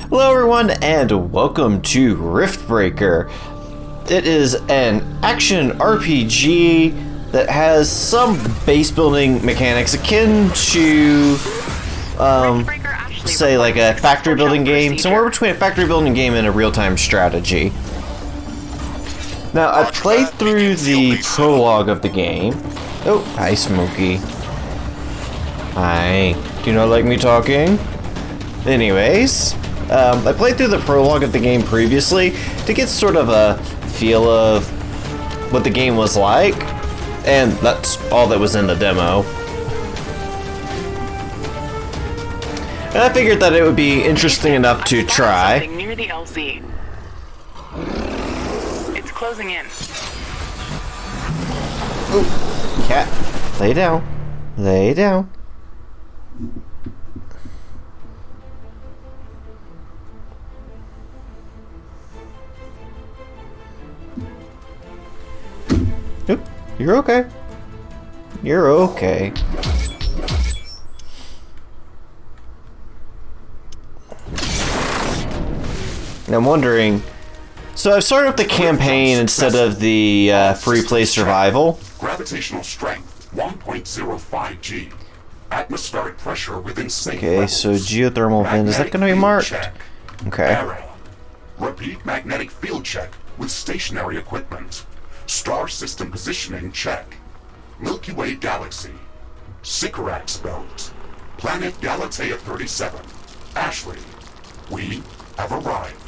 Hello everyone and welcome to Riftbreaker. It is an action RPG that has some base building mechanics akin to say like a factory building game, somewhere between a factory building game and a real-time strategy. Now I played through the prologue of the game. Oh, hi Smokey. Hi. Do you not like me talking? Anyways, I played through the prologue of the game previously to get sort of a feel of what the game was like, and that's all that was in the demo. And I figured that it would be interesting enough to try. Near the LZ. It's closing in. Ooh, cat, lay down, lay down. Oop, you're okay. You're okay. And I'm wondering, so I've started up the campaign instead of the free play survival. Gravitational strength 1.05 G. Atmospheric pressure within safe Okay, levels. so geothermal vent, is that going to be marked? Check. Okay. Error. Repeat magnetic field check with stationary equipment. Star system positioning check. Milky Way galaxy. Sycorax belt. Planet Galatea 37. Ashley, we have arrived.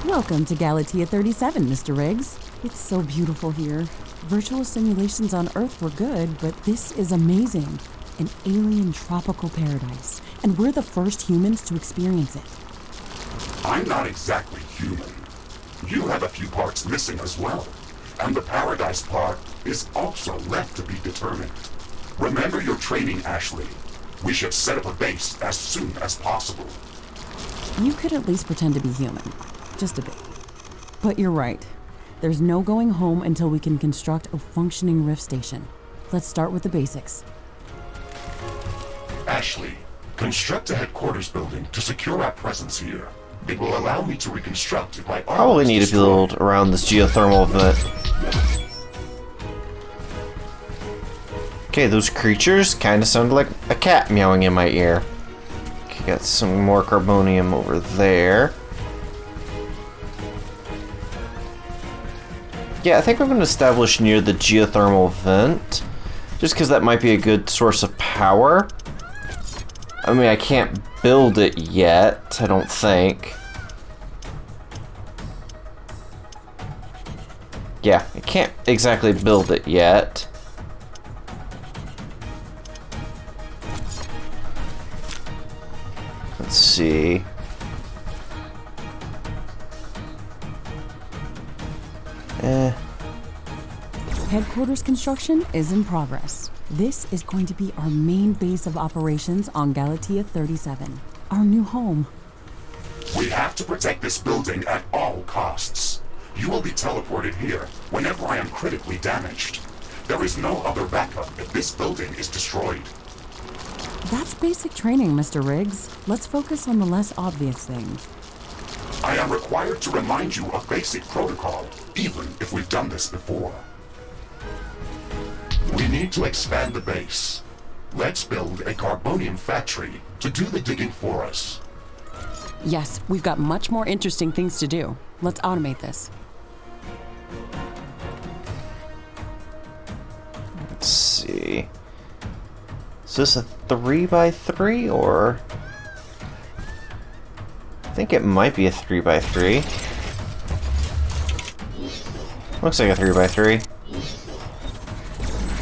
Welcome to Galatea 37, Mr. Riggs. It's so beautiful here. Virtual simulations on Earth were good, but this is amazing. An alien tropical paradise, and we're the first humans to experience it. I'm not exactly human. You have a few parts missing as well. And the paradise part is also left to be determined. Remember your training, Ashley. We should set up a base as soon as possible. You could at least pretend to be human. Just a bit. But you're right. There's no going home until we can construct a functioning rift station. Let's start with the basics. Ashley, construct a headquarters building to secure our presence here. It will allow me to reconstruct if my armor Probably is need to destroyed. build around this geothermal vent. Okay, those creatures kind of sound like a cat meowing in my ear. Okay, got some more carbonium over there. Yeah, I think I'm going to establish near the geothermal vent, just because that might be a good source of power. I mean, I can't build it yet, I don't think. Yeah, I can't exactly build it yet. Let's see. Headquarters construction is in progress. This is going to be our main base of operations on Galatea 37, our new home. We have to protect this building at all costs. You will be teleported here whenever I am critically damaged. There is no other backup if this building is destroyed. That's basic training, Mr. Riggs. Let's focus on the less obvious things. I am required to remind you of basic protocol, even if we've done this before. We need to expand the base. Let's build a carbonium factory to do the digging for us. Yes, we've got much more interesting things to do. Let's automate this. Let's see. Is this a 3x3 or? I think it might be a 3x3. Looks like a 3x3.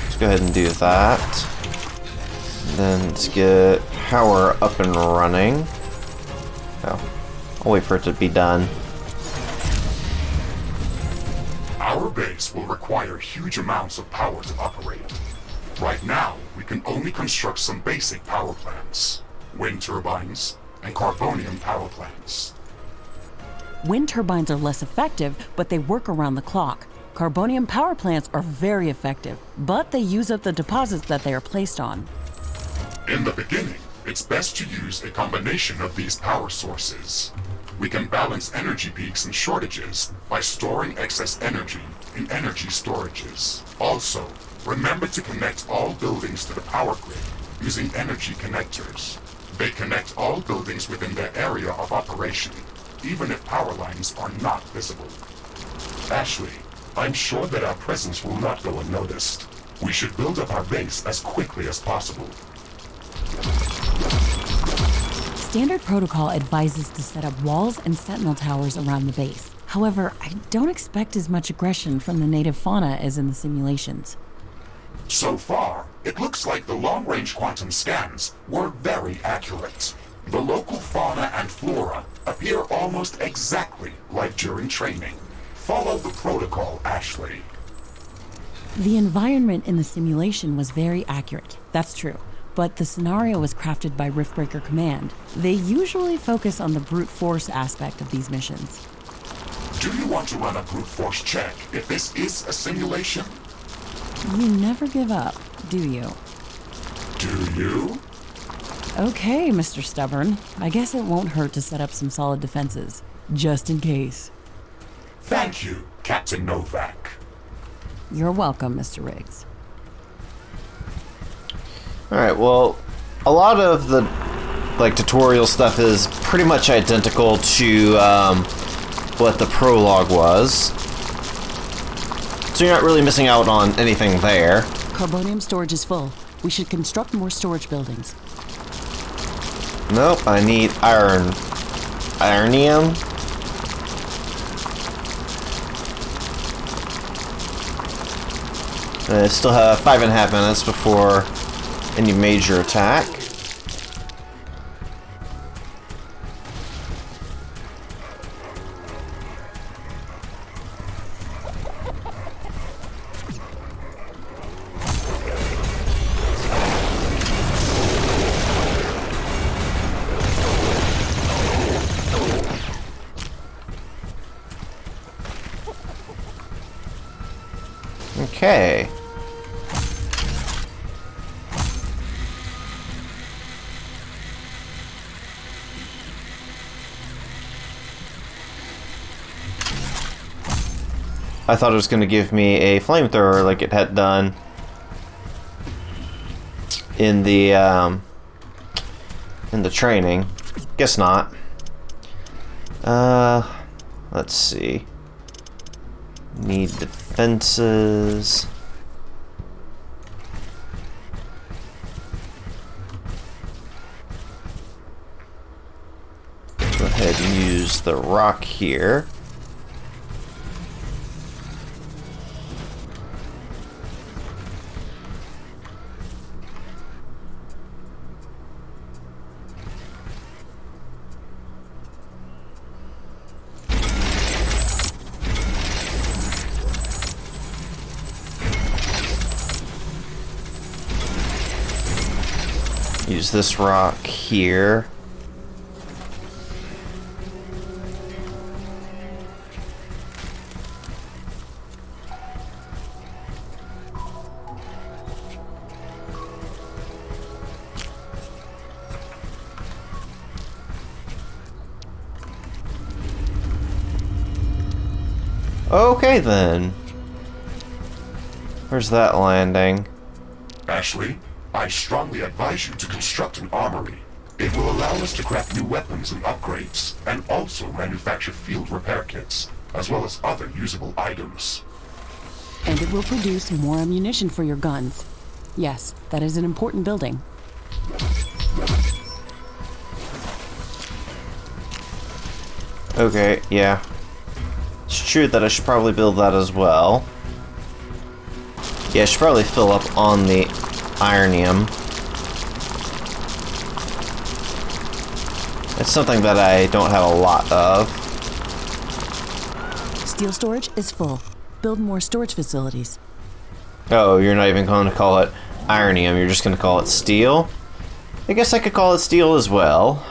Let's go ahead and do that. Then let's get power up and running. Oh, I'll wait for it to be done. Our base will require huge amounts of power to operate. Right now, we can only construct some basic power plants. Wind turbines and carbonium power plants. Wind turbines are less effective, but they work around the clock. Carbonium power plants are very effective, but they use up the deposits that they are placed on. In the beginning, It's best to use a combination of these power sources. We can balance energy peaks and shortages by storing excess energy in energy storages. Also, remember to connect all buildings to the power grid using energy connectors. They connect all buildings within their area of operation, even if power lines are not visible. Ashley, I'm sure that our presence will not go unnoticed. We should build up our base as quickly as possible. Standard protocol advises to set up walls and sentinel towers around the base. However, I don't expect as much aggression from the native fauna as in the simulations. So far, it looks like the long-range quantum scans were very accurate. The local fauna and flora appear almost exactly like during training. Follow the protocol, Ashley. The environment in the simulation was very accurate, that's true. But the scenario was crafted by Riftbreaker Command. They usually focus on the brute force aspect of these missions. Do you want to run a brute force check if this is a simulation? You never give up, do you? Do you? Okay, Mr. Stubborn. I guess it won't hurt to set up some solid defenses, just in case. Thank you, Captain Novak. You're welcome, Mr. Riggs. Alright, well, a lot of the tutorial stuff is pretty much identical to what the prologue was. So you're not really missing out on anything there. Carbonium storage is full. We should construct more storage buildings. Nope, I need ironium. I still have 5.5 minutes before any major attack. Okay. I thought it was going to give me a flamethrower like it had done in the training. Guess not. Let's see. Need defenses. Go ahead and use the rock here. Use this rock here. Okay then. Where's that landing? Ashley, I strongly advise you to construct an armory. It will allow us to craft new weapons and upgrades, and also manufacture field repair kits, as well as other usable items. And it will produce more ammunition for your guns. Yes, that is an important building. Okay, yeah. It's true that I should probably build that as well. Yeah, I should probably fill up on the ironium. It's something that I don't have a lot of. Steel storage is full. Build more storage facilities. Oh, you're not even going to call it ironium, you're just going to call it steel? I guess I could call it steel as well.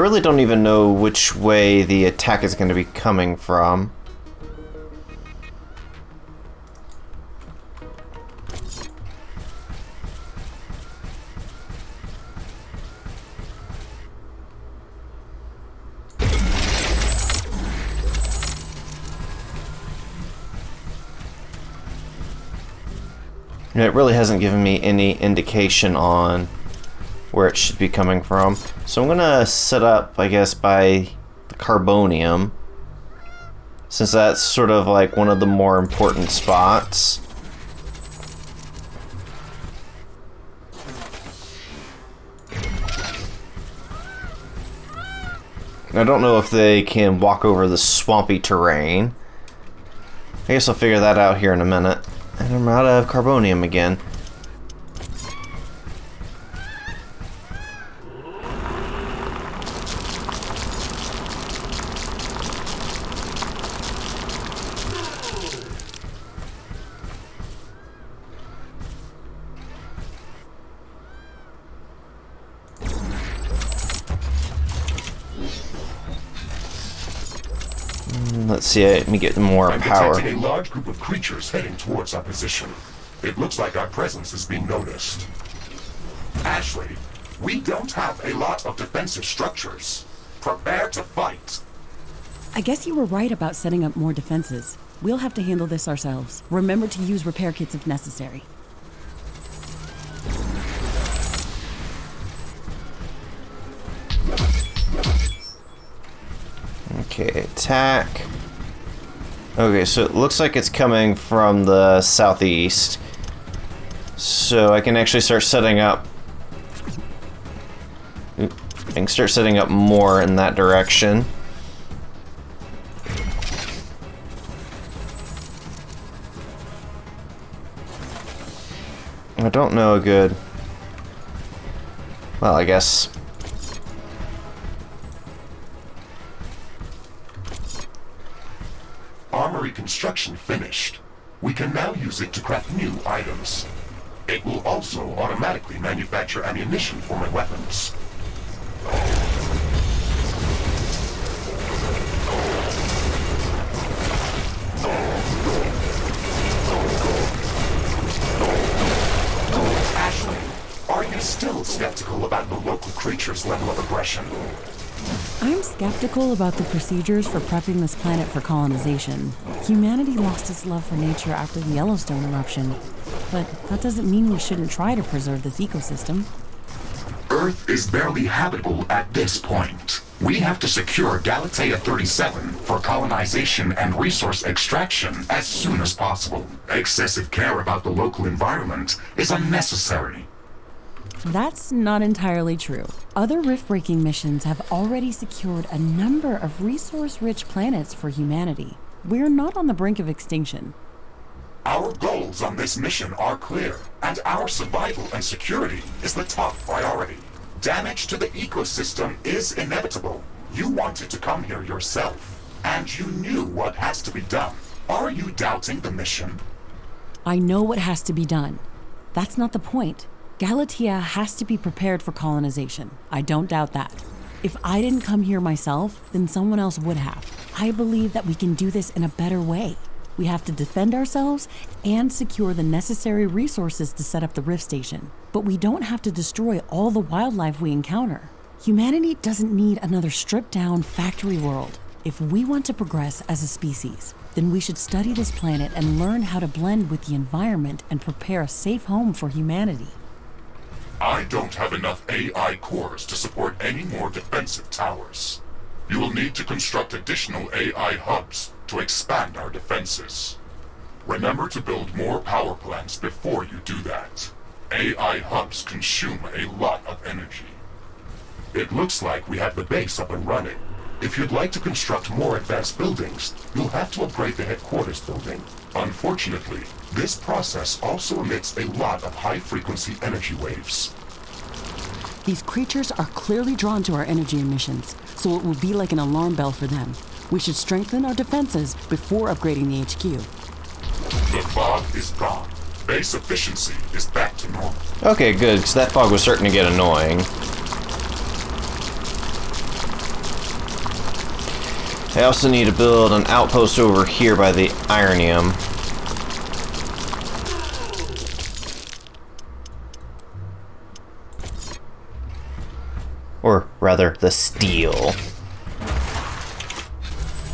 really don't even know which way the attack is going to be coming from. It really hasn't given me any indication on where it should be coming from. So I'm gonna set up, I guess, by the carbonium, since that's sort of like one of the more important spots. I don't know if they can walk over the swampy terrain. I guess I'll figure that out here in a minute. And I'm out of carbonium again. Let's see, let me get more power. I'm detecting a large group of creatures heading towards our position. It looks like our presence is being noticed. Ashley, we don't have a lot of defensive structures. Prepare to fight. I guess you were right about setting up more defenses. We'll have to handle this ourselves. Remember to use repair kits if necessary. Okay, attack. Okay, so it looks like it's coming from the southeast. So I can actually start setting up... I can start setting up more in that direction. I don't know a good... Well, I guess... Armory construction finished. We can now use it to craft new items. It will also automatically manufacture ammunition for my weapons. Ashley, are you still skeptical about the local creature's level of aggression? I'm skeptical about the procedures for prepping this planet for colonization. Humanity lost its love for nature after the Yellowstone eruption, but that doesn't mean we shouldn't try to preserve this ecosystem. Earth is barely habitable at this point. We have to secure Galatea 37 for colonization and resource extraction as soon as possible. Excessive care about the local environment is unnecessary. That's not entirely true. Other rift-breaking missions have already secured a number of resource-rich planets for humanity. We're not on the brink of extinction. Our goals on this mission are clear, and our survival and security is the top priority. Damage to the ecosystem is inevitable. You wanted to come here yourself, and you knew what has to be done. Are you doubting the mission? I know what has to be done. That's not the point. Galatea has to be prepared for colonization. I don't doubt that. If I didn't come here myself, then someone else would have. I believe that we can do this in a better way. We have to defend ourselves and secure the necessary resources to set up the Rift Station. But we don't have to destroy all the wildlife we encounter. Humanity doesn't need another stripped-down factory world. If we want to progress as a species, then we should study this planet and learn how to blend with the environment and prepare a safe home for humanity. I don't have enough AI cores to support any more defensive towers. You will need to construct additional AI hubs to expand our defenses. Remember to build more power plants before you do that. AI hubs consume a lot of energy. It looks like we have the base up and running. If you'd like to construct more advanced buildings, you'll have to upgrade the headquarters building. Unfortunately, this process also emits a lot of high-frequency energy waves. These creatures are clearly drawn to our energy emissions, so it will be like an alarm bell for them. We should strengthen our defenses before upgrading the HQ. The fog is gone. Base efficiency is back to normal. Okay, good, because that fog was starting to get annoying. I also need to build an outpost over here by the ironium. Or rather, the steel.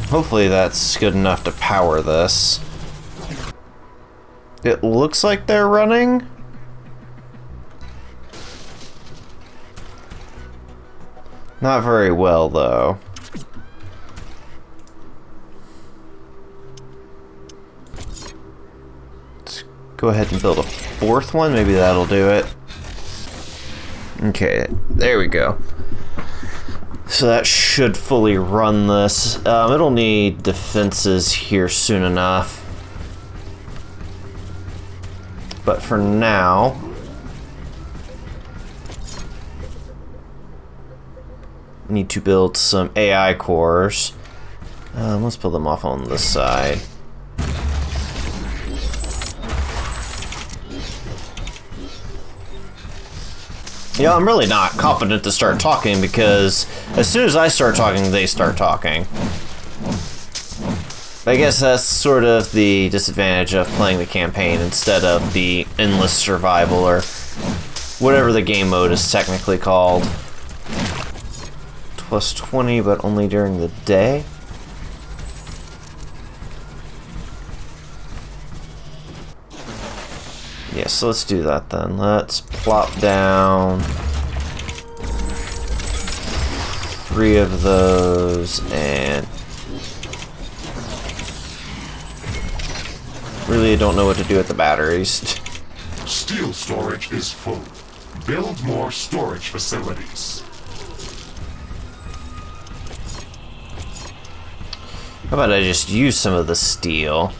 Hopefully that's good enough to power this. It looks like they're running. Not very well, though. Let's go ahead and build a fourth one. Maybe that'll do it. Okay, there we go. So that should fully run this. It'll need defenses here soon enough. But for now, need to build some AI cores. Let's build them off on this side. Yeah, I'm really not confident to start talking because as soon as I start talking, they start talking. I guess that's sort of the disadvantage of playing the campaign instead of the endless survival or whatever the game mode is technically called. Plus 20, but only during the day. Yeah, so let's do that then. Let's plop down 3 of those and really don't know what to do with the batteries. Steel storage is full. Build more storage facilities. How about I just use some of the steel?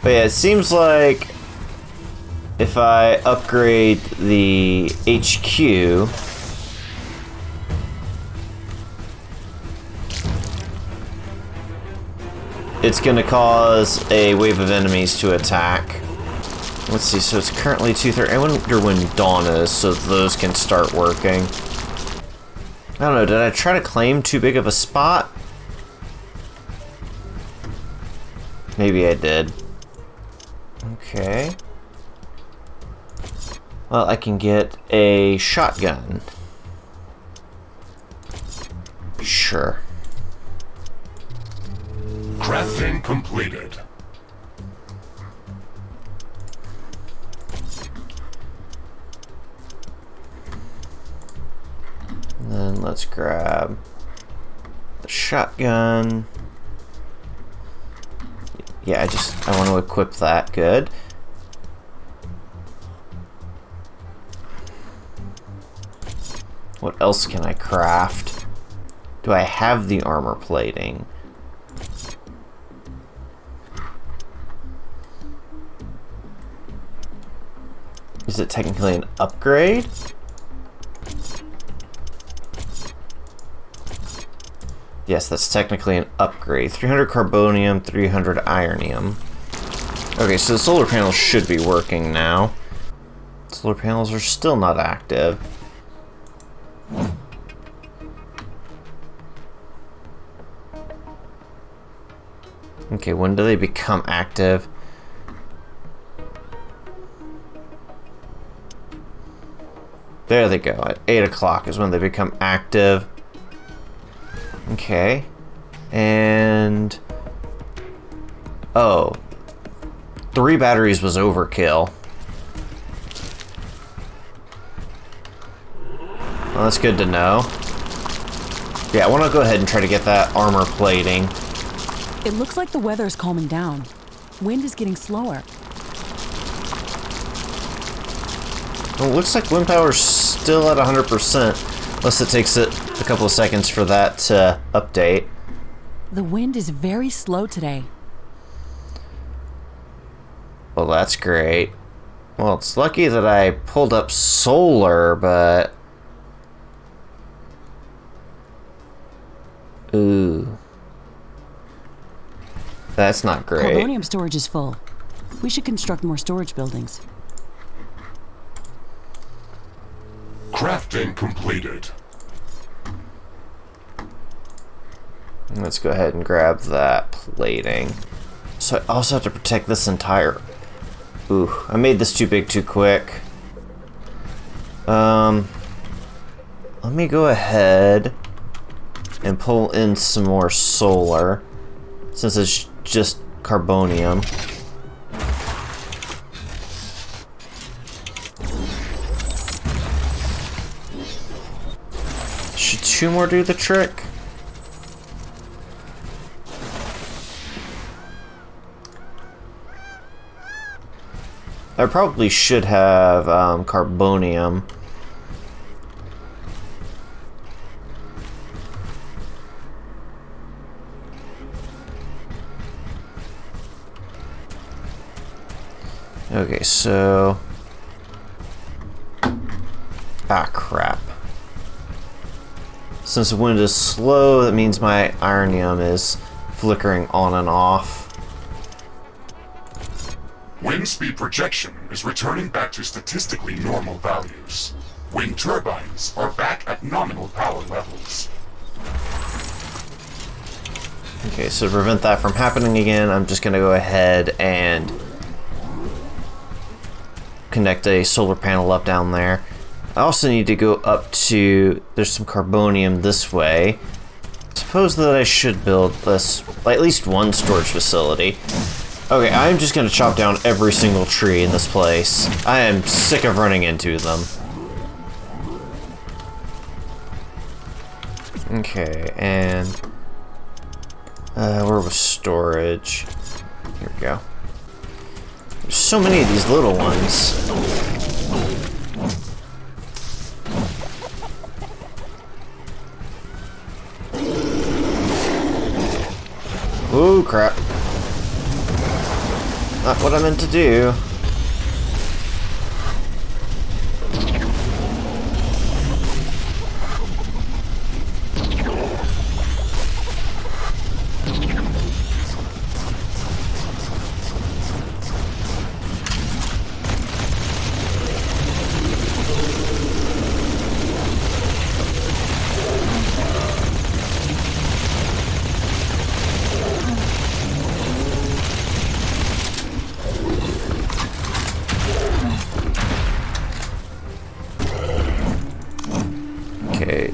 But yeah, it seems like if I upgrade the HQ, it's going to cause a wave of enemies to attack. Let's see, so it's currently 2:30. I wonder when dawn is so those can start working. I don't know, did I try to claim too big of a spot? Maybe I did. Okay. Well, I can get a shotgun. Sure. Crafting completed. And then let's grab the shotgun. Yeah, I want to equip that. Good. What else can I craft? Do I have the armor plating? Is it technically an upgrade? Yes, that's technically an upgrade. 300 carbonium, 300 ironium. Okay, so the solar panels should be working now. Solar panels are still not active. Okay, when do they become active? There they go. At 8 o'clock is when they become active. Okay. And... oh. 3 batteries was overkill. Well, that's good to know. Yeah, I want to go ahead and try to get that armor plating. It looks like the weather is calming down. Wind is getting slower. Well, it looks like wind power's still at 100%. Unless it takes it a couple of seconds for that to update. The wind is very slow today. Well, that's great. Well, it's lucky that I pulled up solar, but... ooh. That's not great. Carbonium storage is full. We should construct more storage buildings. Crafting completed. Let's go ahead and grab that plating. So I also have to protect this entire... Ooh, I made this too big too quick. Let me go ahead and pull in some more solar, since it's just carbonium. Should 2 more do the trick? I probably should have carbonium. Okay, so... Ah, crap. Since the wind is slow, that means my ironium is flickering on and off. Wind speed projection is returning back to statistically normal values. Wind turbines are back at nominal power levels. Okay, so to prevent that from happening again, I'm just going to go ahead and connect a solar panel up down there. I also need to go up to... There's some carbonium this way. Suppose that I should build this, at least one storage facility. Okay, I'm just gonna chop down every single tree in this place. I am sick of running into them. Okay, and... where was storage? Here we go. There's so many of these little ones. Ooh, crap. Not what I meant to do.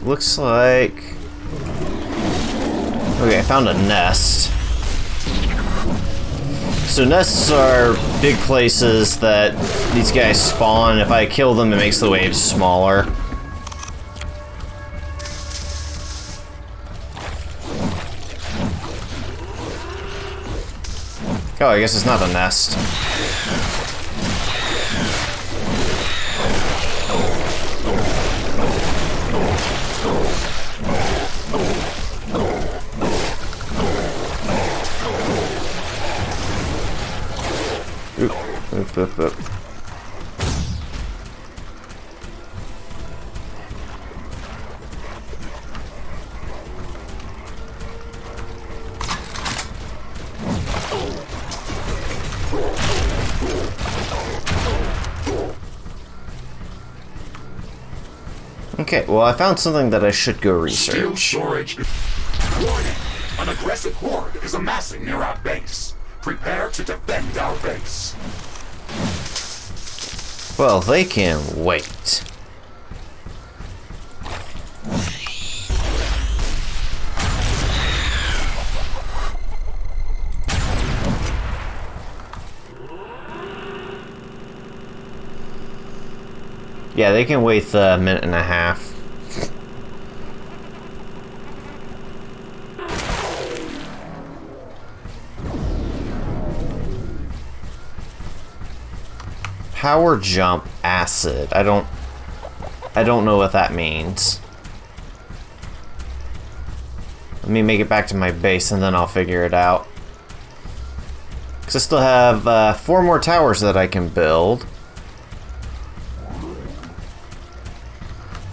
Looks like... Okay, I found a nest. So nests are big places that these guys spawn. If I kill them, it makes the waves smaller. Oh, I guess it's not a nest. Oop. Okay, well I found something that I should go research. Steel storage. Warning! An aggressive horde is amassing near our base. Prepare to defend our base. Well, they can wait. Yeah, they can wait a minute and a half. Power jump acid. I don't know what that means. Let me make it back to my base and then I'll figure it out. Because I still have 4 more towers that I can build.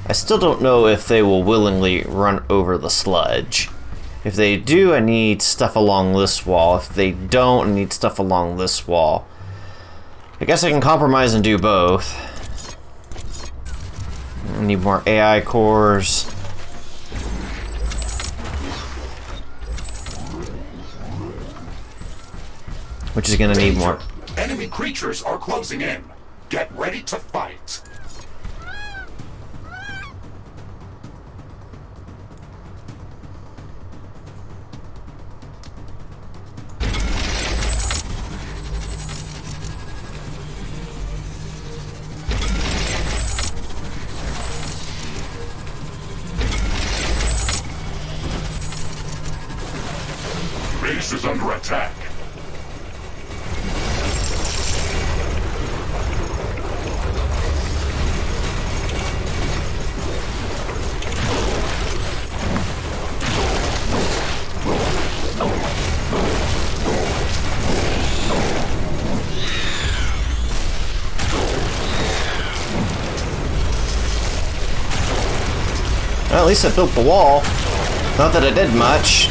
I still don't know if they will willingly run over the sludge. If they do, I need stuff along this wall. If they don't, I need stuff along this wall. I guess I can compromise and do both. I need more AI cores. Which is gonna need more. Enemy creatures are closing in. Get ready to fight. Base is under attack. Well, at least I built the wall. Not that it did much.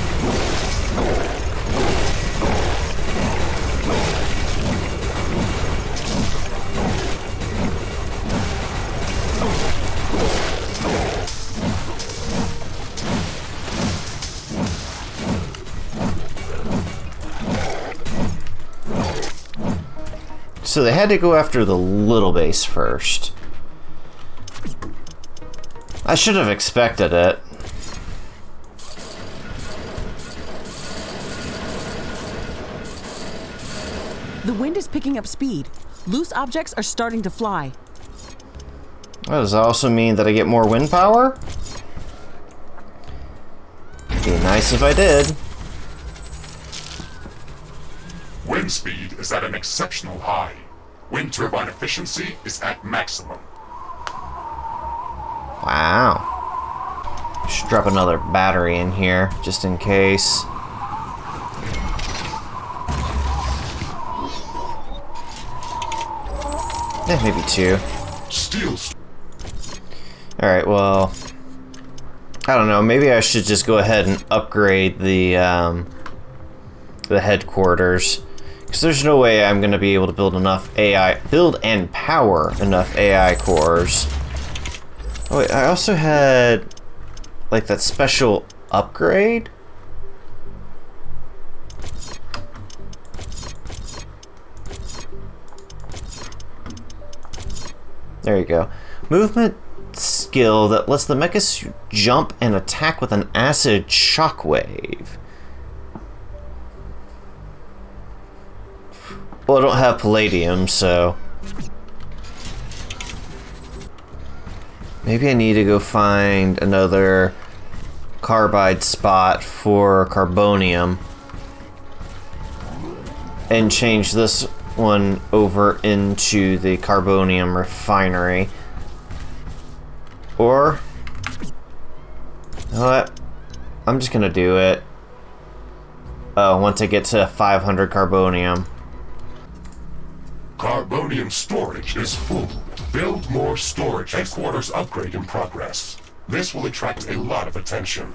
So they had to go after the little base first. I should have expected it. The wind is picking up speed. Loose objects are starting to fly. Well, does that also mean that I get more wind power? Be nice if I did. Wind speed is at an exceptional high. Wind turbine efficiency is at maximum. Wow. Should drop another battery in here, just in case. Yeah, maybe two. Steel. Alright, well... I don't know, maybe I should just go ahead and upgrade the headquarters. Because there's no way I'm going to be able to build enough AI... Build and power enough AI cores. Oh wait, I also had... like that special upgrade? There you go. Movement skill that lets the mech-suit jump and attack with an acid shockwave. Well, I don't have palladium, so... maybe I need to go find another carbide spot for carbonium. And change this one over into the carbonium refinery. Or, you know what? I'm just gonna do it. Oh, once I get to 500 carbonium. Carbonium storage is full. Build more storage. Headquarters upgrade in progress. This will attract a lot of attention.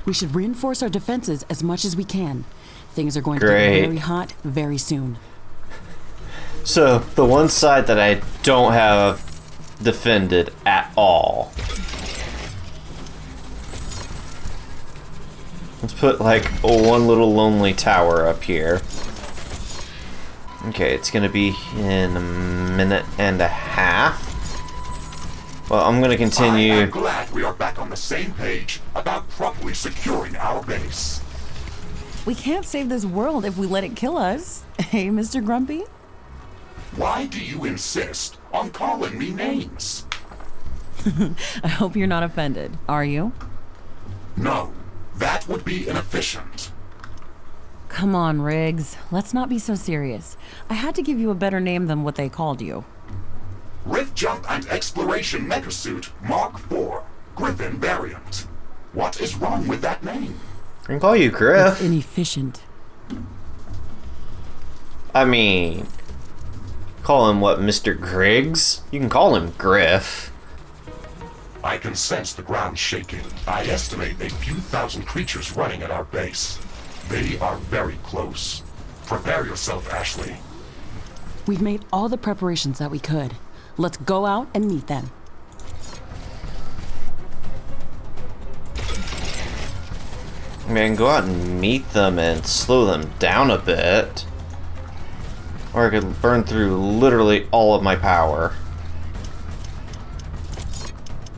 We should reinforce our defenses as much as we can. Things are going to Great. get very hot very soon. So, the one side that I don't have defended at all. Let's put like one little lonely tower up here. Okay, it's gonna be in a minute and a half. Well, I'm gonna continue. I am glad we are back on the same page about properly securing our base. We can't save this world if we let it kill us. Hey, Mr. Grumpy? Why do you insist on calling me names? I hope you're not offended. Are you? No, that would be inefficient. Come on, Riggs. Let's not be so serious. I had to give you a better name than what they called you. Rift Jump and Exploration mech-suit Mark IV, Griffin variant. What is wrong with that name? I can call you Griff. It's inefficient. I mean, call him what, Mr. Griggs? You can call him Griff. I can sense the ground shaking. I estimate a few thousand creatures running at our base. They are very close. Prepare yourself, Ashley. We've made all the preparations that we could. Let's go out and meet them. I mean, I can go out and meet them and slow them down a bit. Or I could burn through literally all of my power.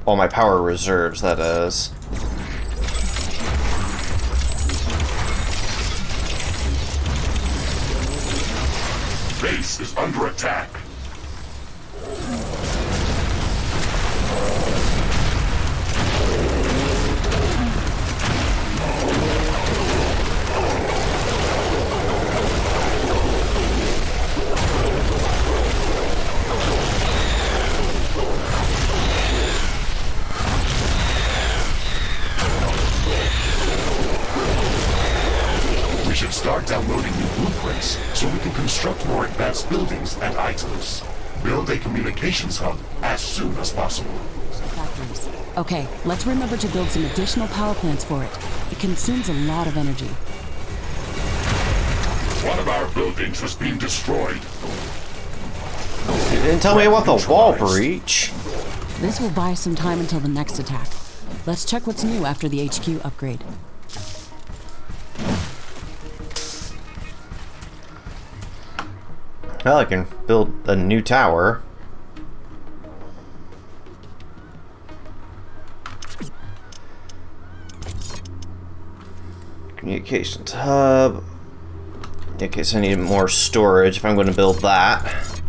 All my power reserves, that is. Base is under attack. We should start downloading new blueprints so we can construct more advanced buildings and items. Build a communications hub as soon as possible. Factories. Okay, let's remember to build some additional power plants for it. It consumes a lot of energy. One of our buildings has been destroyed. You didn't tell me about the wall breach. This will buy some time until the next attack. Let's check what's new after the HQ upgrade. Well, I can build a new tower. Communications hub. Okay, so I need more storage if I'm going to build that.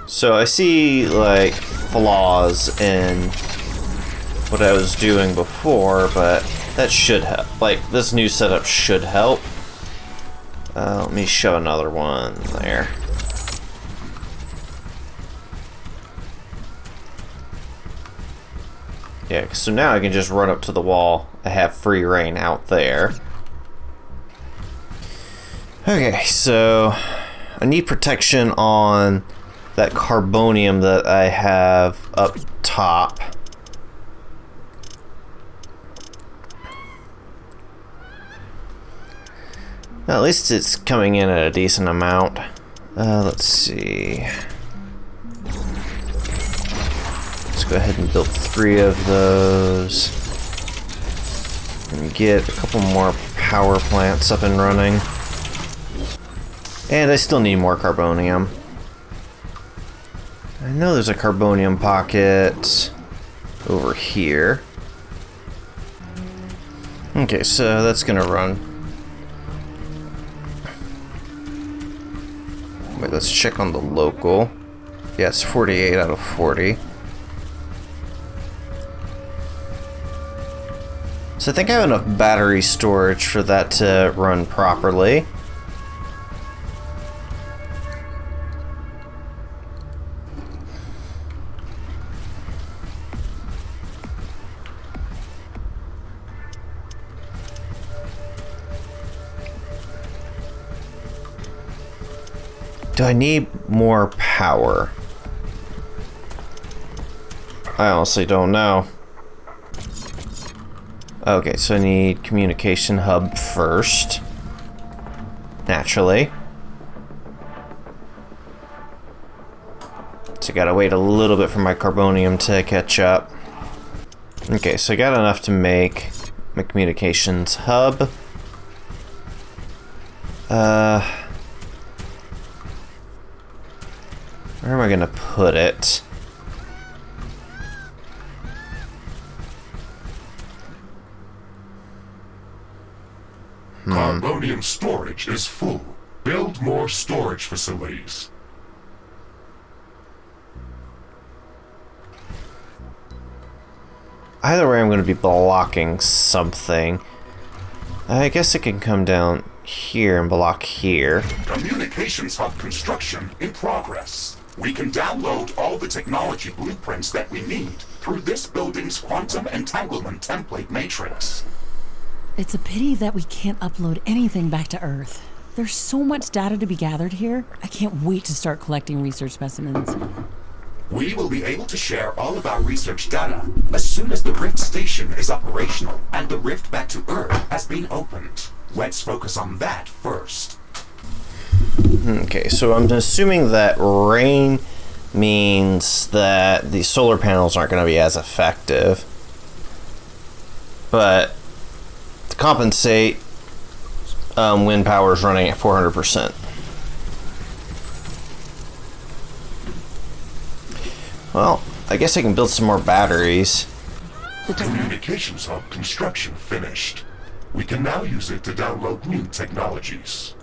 So I see, like, flaws in what I was doing before, but that should help. Like, this new setup should help. Let me show another one there. Yeah, so now I can just run up to the wall. I have free reign out there. Okay, so I need protection on that carbonium that I have up top. At least it's coming in at a decent amount. Let's see. Let's go ahead and build 3 of those. And get a couple more power plants up and running. And I still need more carbonium. I know there's a carbonium pocket over here. Okay, so that's gonna run. Wait, let's check on the local. Yeah, it's 48 out of 40. So I think I have enough battery storage for that to run properly. Do I need more power? I honestly don't know. Okay, so I need communication hub first. Naturally. So I gotta wait a little bit for my carbonium to catch up. Okay, so I got enough to make my communications hub. Where am I gonna put it? Carbonium storage is full. Build more storage facilities. Either way, I'm gonna be blocking something. I guess it can come down here and block here. Communications hub construction in progress. We can download all the technology blueprints that we need through this building's quantum entanglement template matrix. It's a pity that we can't upload anything back to Earth. There's so much data to be gathered here. I can't wait to start collecting research specimens. We will be able to share all of our research data as soon as the Rift station is operational and the rift back to Earth has been opened. Let's focus on that first. Okay, so I'm assuming that rain means that the solar panels aren't going to be as effective. But compensate when power is running at 400%. Well, I guess I can build some more batteries. Communications hub construction finished. We can now use it to download new technologies.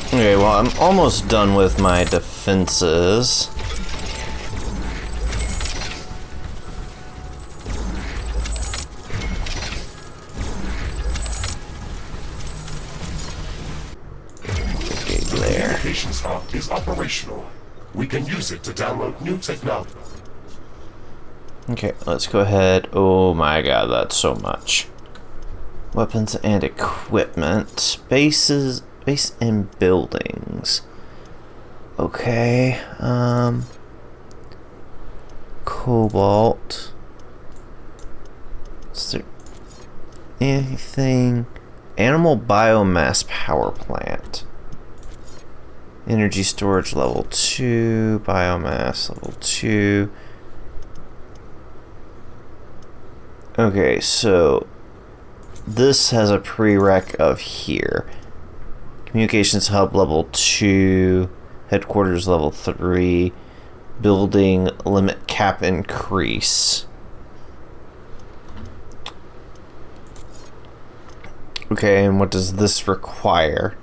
Okay, well, I'm almost done with my defenses. Okay, there. Communications hub is operational. We can use it to download new technology. Okay, let's go ahead. Oh my god, that's so much. Weapons and equipment. Base and buildings. Okay, cobalt. Is there anything? Animal biomass power plant. Energy storage level 2, biomass level 2. Okay, so this has a prereq of here. Communications hub level 2, headquarters level 3, building limit cap increase. Okay, and what does this require?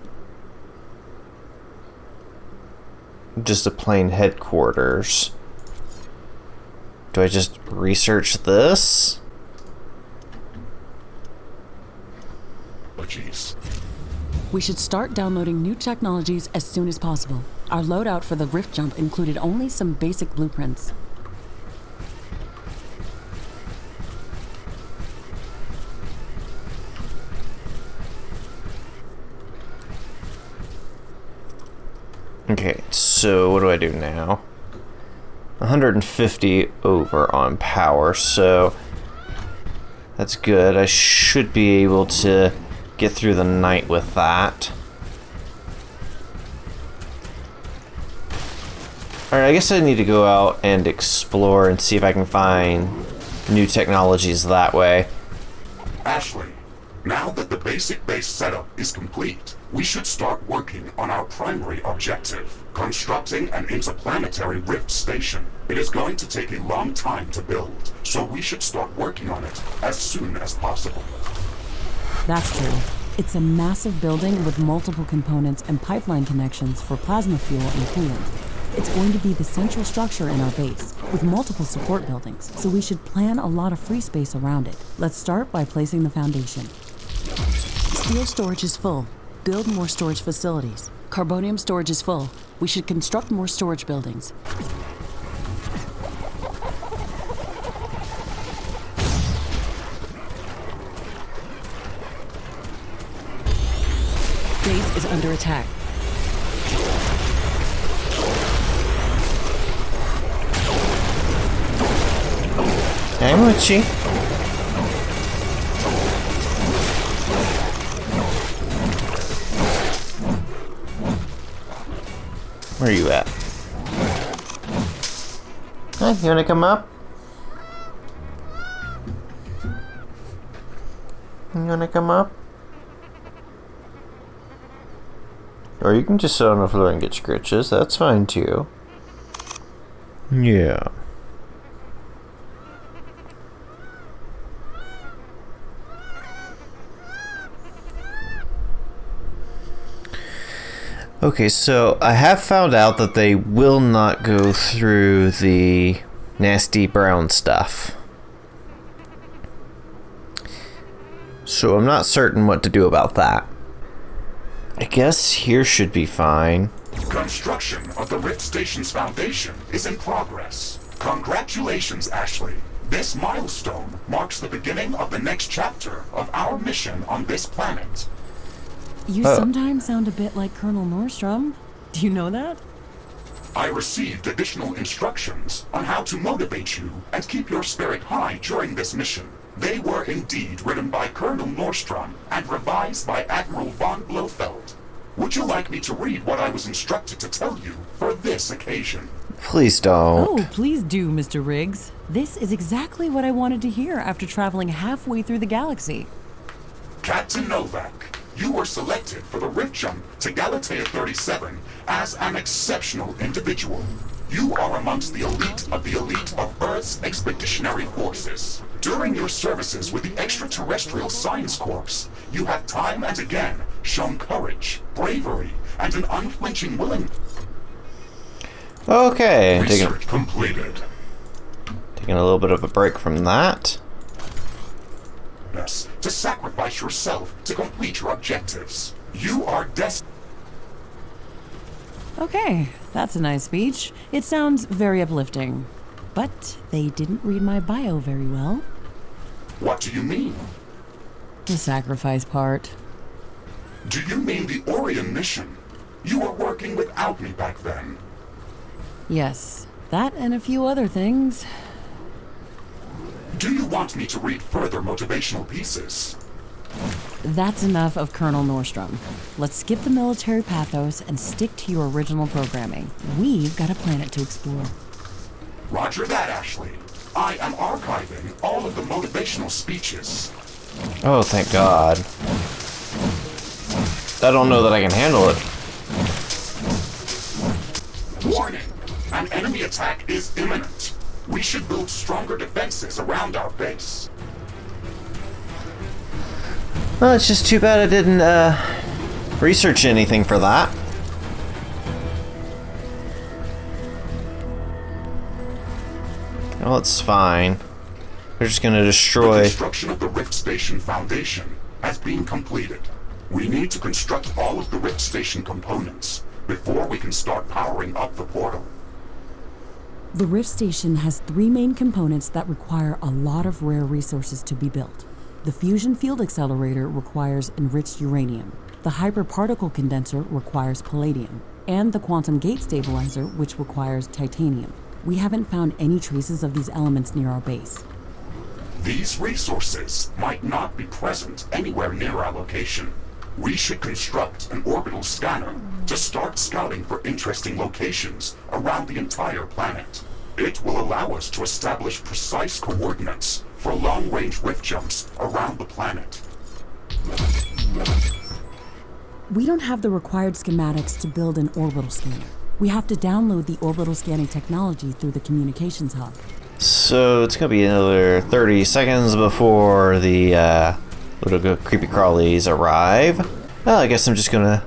Just a plain headquarters. Do I just research this? Oh, jeez. We should start downloading new technologies as soon as possible. Our loadout for the rift jump included only some basic blueprints. Okay, so what do I do now? 150 over on power, so that's good. I should be able to get through the night with that. Alright, I guess I need to go out and explore and see if I can find new technologies that way. Ashley, now that the basic base setup is complete, we should start working on our primary objective, constructing an interplanetary rift station. It is going to take a long time to build, so we should start working on it as soon as possible. That's true. It's a massive building with multiple components and pipeline connections for plasma fuel and coolant. It's going to be the central structure in our base, with multiple support buildings, so we should plan a lot of free space around it. Let's start by placing the foundation. Steel storage is full. Build more storage facilities. Carbonium storage is full. We should construct more storage buildings. Base is under attack. I'm with you. Where are you at? Hey, you wanna come up? You wanna come up? Or you can just sit on the floor and get scritches, that's fine too. Yeah. Okay, so I have found out that they will not go through the nasty brown stuff. So I'm not certain what to do about that. I guess here should be fine. Construction of the Rift Station's foundation is in progress. Congratulations, Ashley. This milestone marks the beginning of the next chapter of our mission on this planet. You Oh. sometimes sound a bit like Colonel Nordstrom. Do you know that? I received additional instructions on how to motivate you and keep your spirit high during this mission. They were indeed written by Colonel Nordstrom and revised by Admiral von Blofeld. Would you like me to read what I was instructed to tell you for this occasion? Please don't. Oh, please do, Mr. Riggs. This is exactly what I wanted to hear after traveling halfway through the galaxy. Captain Novak, you were selected for the rift jump to Galatea 37 as an exceptional individual. You are amongst the elite of Earth's expeditionary forces. During your services with the Extraterrestrial Science Corps, you have time and again shown courage, bravery, and an unflinching willingness. Okay, Research completed. taking a little bit of a break from that. To sacrifice yourself to complete your objectives. You are destined. Okay, that's a nice speech. It sounds very uplifting. But they didn't read my bio very well. What do you mean? The sacrifice part. Do you mean the Orion mission? You were working without me back then. Yes, that and a few other things. Do you want me to read further motivational pieces? That's enough of Colonel Nordstrom. Let's skip the military pathos and stick to your original programming. We've got a planet to explore. Roger that, Ashley. I am archiving all of the motivational speeches. Oh, thank God. I don't know that I can handle it. Warning! An enemy attack is imminent. We should build stronger defenses around our base. Well, it's just too bad I didn't research anything for that. Well, it's fine. We're just gonna The destroy. construction of the Rift Station Foundation has been completed. We need to construct all of the Rift Station components before we can start powering up the portal. The Rift Station has 3 main components that require a lot of rare resources to be built. The fusion field accelerator requires enriched uranium. The hyperparticle condenser requires palladium. And the quantum gate stabilizer, which requires titanium. We haven't found any traces of these elements near our base. These resources might not be present anywhere near our location. We should construct an orbital scanner to start scouting for interesting locations around the entire planet. It will allow us to establish precise coordinates for long-range rift jumps around the planet. We don't have the required schematics to build an orbital scanner. We have to download the orbital scanning technology through the communications hub. So it's gonna be another 30 seconds before the little creepy crawlies arrive. Well, I guess I'm just gonna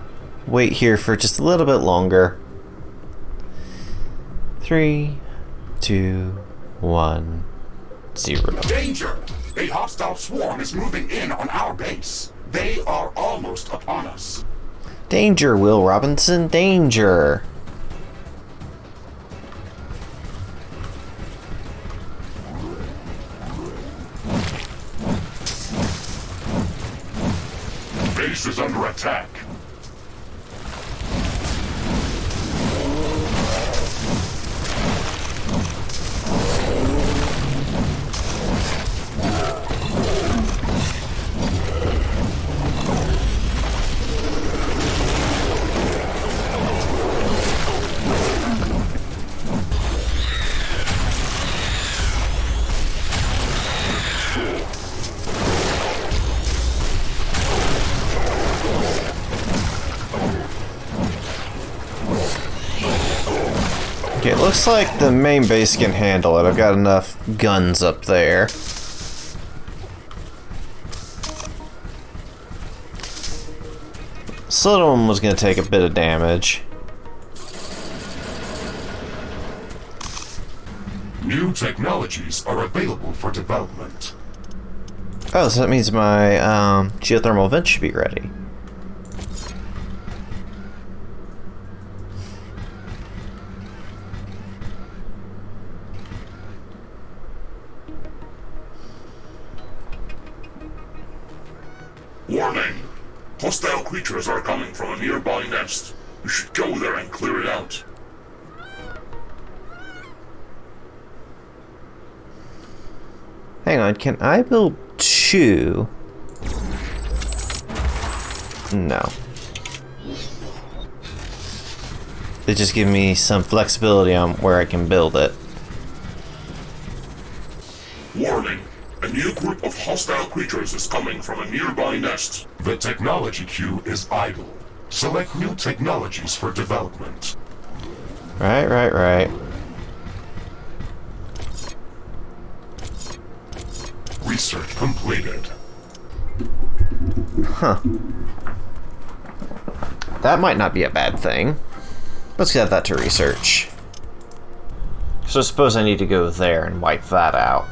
wait here for just a little bit longer. 3, 2, 1, 0. Danger! A hostile swarm is moving in on our base. They are almost upon us. Danger, Will Robinson, danger! Base is under attack. Okay, it looks like the main base can handle it. I've got enough guns up there. This little one was going to take a bit of damage. New technologies are available for development. Oh, so that means my geothermal vent should be ready. Warning! Hostile creatures are coming from a nearby nest. You should go there and clear it out. Hang on, can I build 2? No. They just give me some flexibility on where I can build it. Warning. A new group of hostile creatures is coming from a nearby nest. The technology queue is idle. Select new technologies for development. Right. Research completed. Huh. That might not be a bad thing. Let's add that to research. So I suppose I need to go there and wipe that out.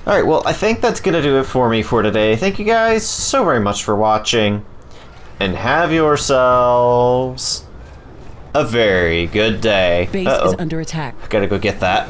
Alright, well, I think that's going to do it for me for today. Thank you guys so very much for watching. And have yourselves a very good day. Base is under attack. I gotta go get that.